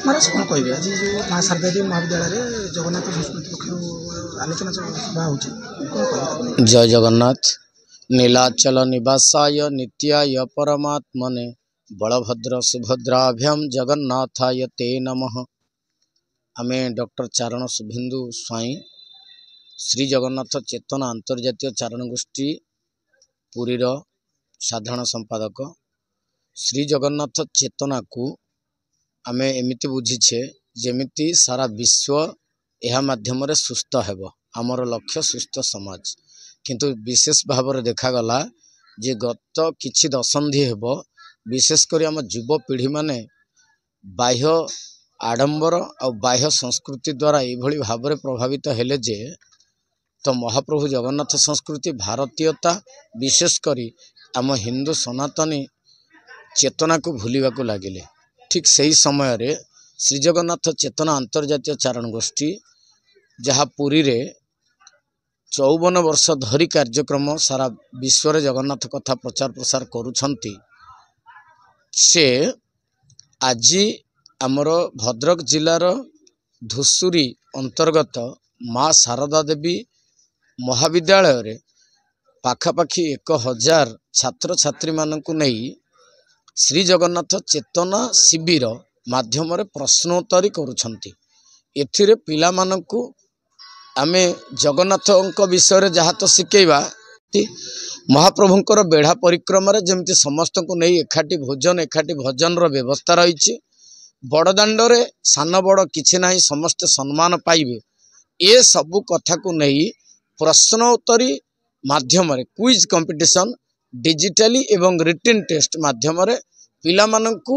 महाराज कौन कहे आज जो माँ शारदा देवी महाविद्यालय जगन्नाथ संस्कृति पक्ष आलोचना सभा हो जय जगन्नाथ। नीलाचल निवासाय नित्याय परमात्मने बलभद्र सुभद्राभ्याम जगन्नाथाय ते नमः। आमे डॉक्टर चारण शुभेन्दु स्वाई श्री जगन्नाथ चेतना अंतर्जातीय चारण गोष्ठी पुरीर साधारण संपादक। श्री जगन्नाथ चेतना को आमे एमिति बुझीछे जेमिति सारा विश्व यह माध्यम रे सुस्थ हेबो। आमर लक्ष्य सुस्थ समाज, किंतु विशेष भाव में देखागला जे गत किछि दशंधि हेबो विशेषकर आम युवपीढ़ी माने बाह्य आडंबर और बाह्य संस्कृति द्वारा यह भाव में प्रभावित हेले जे तो महाप्रभु जगन्नाथ संस्कृति भारतीयता विशेषकर आम हिंदू सनातनी चेतना को भूलिबा को लागिले। ठीक सही समय रे श्री जगन्नाथ चेतना अंतर्जातीय चारण गोष्ठी जहाँ पुरी रे 54 वर्ष धरी कार्यक्रम सारा विश्व रे जगन्नाथ कथा प्रचार प्रसार करुछंती से आज आमर भद्रक जिलार धुसुरी अंतर्गत माँ शारदा देवी महाविद्यालय रे पाखापाखि 1000 छात्र छात्री मानकु नहीं श्री जगन्नाथ चेतना शिविर माध्यम रे प्रश्नोत्तरी करुछंती। एथिरे पिला मानकु आमे जगन्नाथ विषय रे जहाँ तो शिखेबा महाप्रभुंकर बेढ़ा परिक्रमा रे जेमति समस्त को नहीं एकाठी भोजन एकाठी भजन रो व्यवस्था रही बड़दाण्ड रे सान बड़ किछि नाही समस्त सम्मान पाइबे। ए सबु कथा को नहीं प्रश्नोत्तरी माध्यम रे क्विज कंपटीशन डिजिटली एवं रिटन टेस्ट माध्यम रे पिला मानकु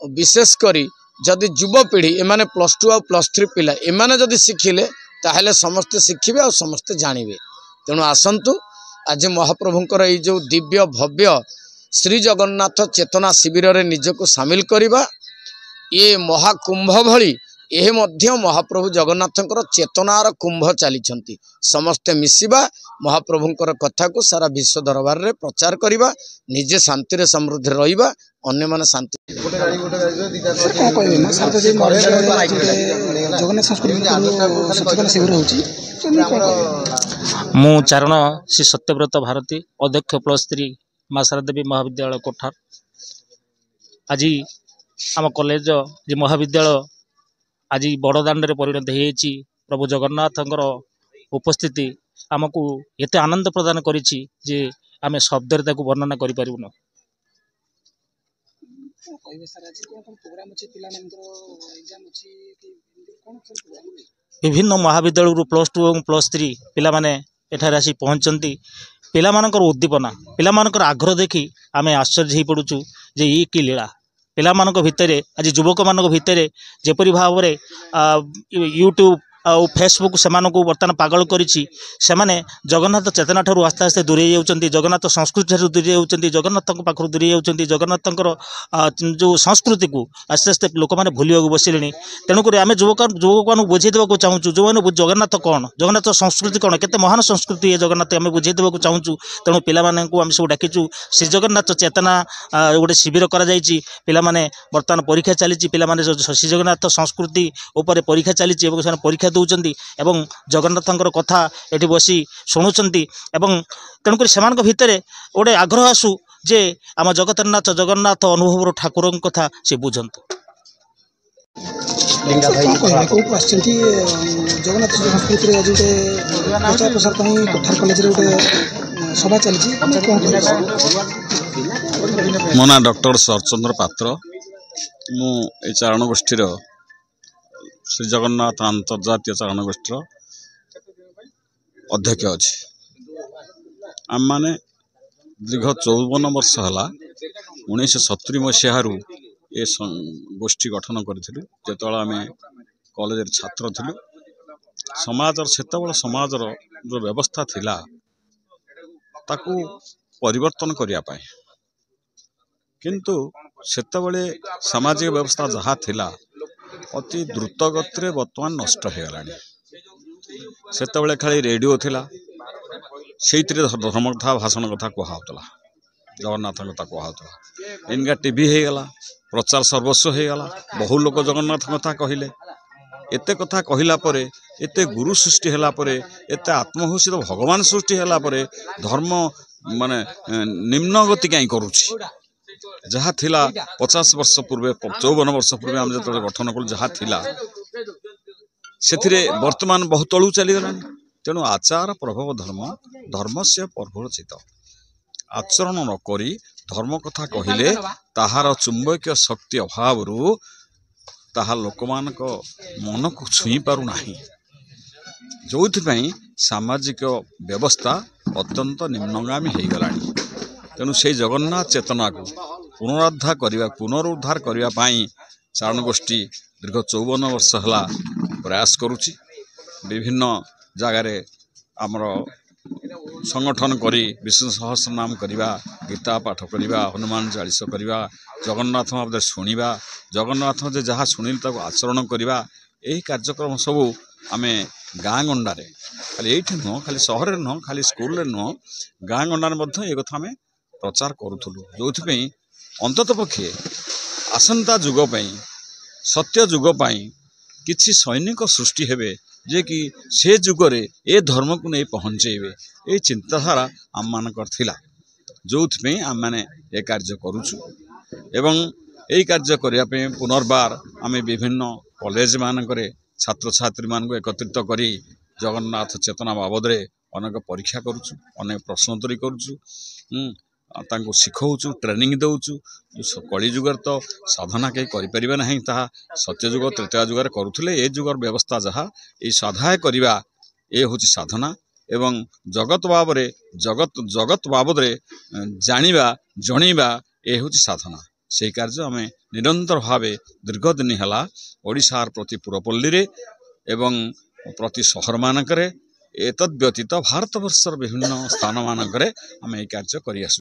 विशेष करी जदि युवपीढ़ी एमाने +2 और +3 पिला एमाने जदि शिखिले ताहले समस्ते शिखिबे और समस्ते जानिबे। तेणु आसंतु आज महाप्रभुंकर ये जो दिव्य भव्य श्री जगन्नाथ चेतना शिविर रे निजको सामिल करिबा। ये महाकुंभ भली यह मध्य महाप्रभु जगन्नाथंकर चेतनार कुंभ चली समस्ते मिसिबा महाप्रभुंकर कथा को सारा विश्व दरबार रे प्रचार करिबा निजे शांति रे समृद्धि रहिबा अन्य माने शांति मु चारण श्री सत्यव्रत भारती अध्यक्ष +3 माँ शारदा देवी महाविद्यालय कोठार। आज आम कॉलेज जे महाविद्यालय आज बड़दाण्ड रे परिणत होइछि। प्रभु जगन्नाथंकर उपस्थिति आमको एते आनंद प्रदान करिछि जे आमे शब्द रे ताकू वर्णना करि परिबुनो। विभिन्न महाविद्यालय +2 और +3 पिला माने एठारे आसी पहुंचंती। पिला मानकर उद्दीपना पिला मानकर आग्रह देखि आमे आश्चर्य हो पड़ुछु जे ई की लीला। पिला मानक भितरे आज युवक मानक भितरे जेपरि भाव में यूट्यूब और फेसबुक से बर्तमान पागल करिछि। सेमाने जगन्नाथ चेतना ठारू आस्ते आस्ते दूरे जाउछंती, जगन्नाथ संस्कृति ठारू दूरे जाउछंती, जगन्नाथ पाखरु दूरे जाउछंती, जगन्नाथंकर जो संस्कृति को आस्ते आस्ते लोक माने भूलिବାକୁ बसिलेनी। तेणुक आम युवक मान बुझे देवाक चाहूँ जो मैंने जगन्नाथ कौन जगन्नाथ संस्कृति कौन केते महान संस्कृति है जगन्नाथ आम बुझे देवाक चाहूँ। तेणु पिलामानंकु आम सब डाकिचु श्री जगन्नाथ चेतना गोटे शिविर करा जायछि। पिलामाने बर्तमान परीक्षा चली पिलामाने श्री जगन्नाथ संस्कृति उपर परीक्षा चली परीक्षा दौरान एवं जगन्नाथंकर कथा एठी बसी शुणुचंती एवं तेणुक सेमान भितर गोटे आग्रह आसू जे आम जगन्नाथ जगन्नाथ अनुभव ठाकुर कथा से बुझंतु। जगन्नाथ संस्कृति प्रचार प्रसार कोठार कॉलेज सभा चली मो ना डॉक्टर शरचंद्र पात्र मु चारण गोष्ठीर श्री जगन्नाथ अंतर्जातीय चारण गोष्ठीर अध्यक्ष अच्छी। आम माने दीर्घ 54 वर्ष है 1970 मसीह ये गोष्ठी गठन करूँ जो आम कॉलेज छात्र थिलु। समाजर सेतबेले समाजर जो व्यवस्था थिला ताकू परिवर्तन करिया पाए किंतु सेतबेले सामाजिक व्यवस्था जहाँ थिला अति द्रुत गति बर्तमान नष्ट हो गलानी। सेतबेले खाली रेडियो थिला से धर्म कथा भाषण कथा कहला जगन्नाथ कथा कहला इनका टीवी हो गला प्रचार सर्वस्व हो गला बहु लोक जगन्नाथ कथा कहले एते कथा कहला परे एते गुरु सृष्टि हला परे एते आत्मघोषित भगवान सृष्टि हला परे धर्म माने निम्न गति कहीं करूछि जहाँ थिला 50 वर्ष पूर्वे 54 वर्ष पूर्वे हम जो गठन कलु जहाँ थिला से वर्तमान बहुत तलू चलीगला तेणु आचार प्रभाव धर्म धर्म से प्रभुचित आचरण नक धर्म कथा कहले ताहार चुंबकीय शक्ति अभाव ताहा लोकमान मन को छुई पारु नाही जो सामाजिक व्यवस्था अत्यंत निम्नगामी हो गलानी तेणु से जगन्नाथ चेतना को पुनरुद्धार करने चारण गोष्ठी दीर्घ 54 वर्ष है प्रयास करुच्ची विभिन्न जगार आमर संगठन करी विष्णु सहस्र नाम करवा गीता पाठ करवा हनुमान चालीस करवा जगन्नाथ महादेव शुणा जगन्नाथ जहाँ शुणिल आचरण करवा यही कार्यक्रम सबू आम गाँ गंडारे खाली ये नुह खाली सहर नुह खाली स्कूल नुह गाँ गंडारे ये कथा आम प्रचार करूँ जो अंतत पक्षे आसंता जुग सत्य जुग किछि सैनिक सृष्टि हेबे जे कि से जुगरे ए धर्म को नहीं पहुँचेबे ये चिंताधारा आम मानकर थिला जो आम मैंने ये कार्य करुचु एवं यही कार्य करने पुनर्बार आम विभिन्न कॉलेज मानकरे छात्र छात्री मान एकत्रित करी जगन्नाथ चेतना बाबद अनेक परीक्षा करुचु अनेक प्रश्नोत्तरी करुचु तांको शिखौचु ट्रेनिंग दौचु कली जुगर तो साधना कहीं करें ना ताहा सत्य जुग त्रेता जुगार करुले ए जुगर व्यवस्था जहाँ ये साधाय करवा ये हूँ साधना एवं जगत बाबरे जगत बाबद जानिबा जणीबा ये हूँ साधना से कार्य आम निरंतर भाव दीर्घ दिन है ओडिशार प्रति पुरपल्ली एवं प्रति सहर मानकरे एतद् व्यतीत भारत वर्षर विभिन्न स्थान मानकरे आम ये कार्य करि आसु।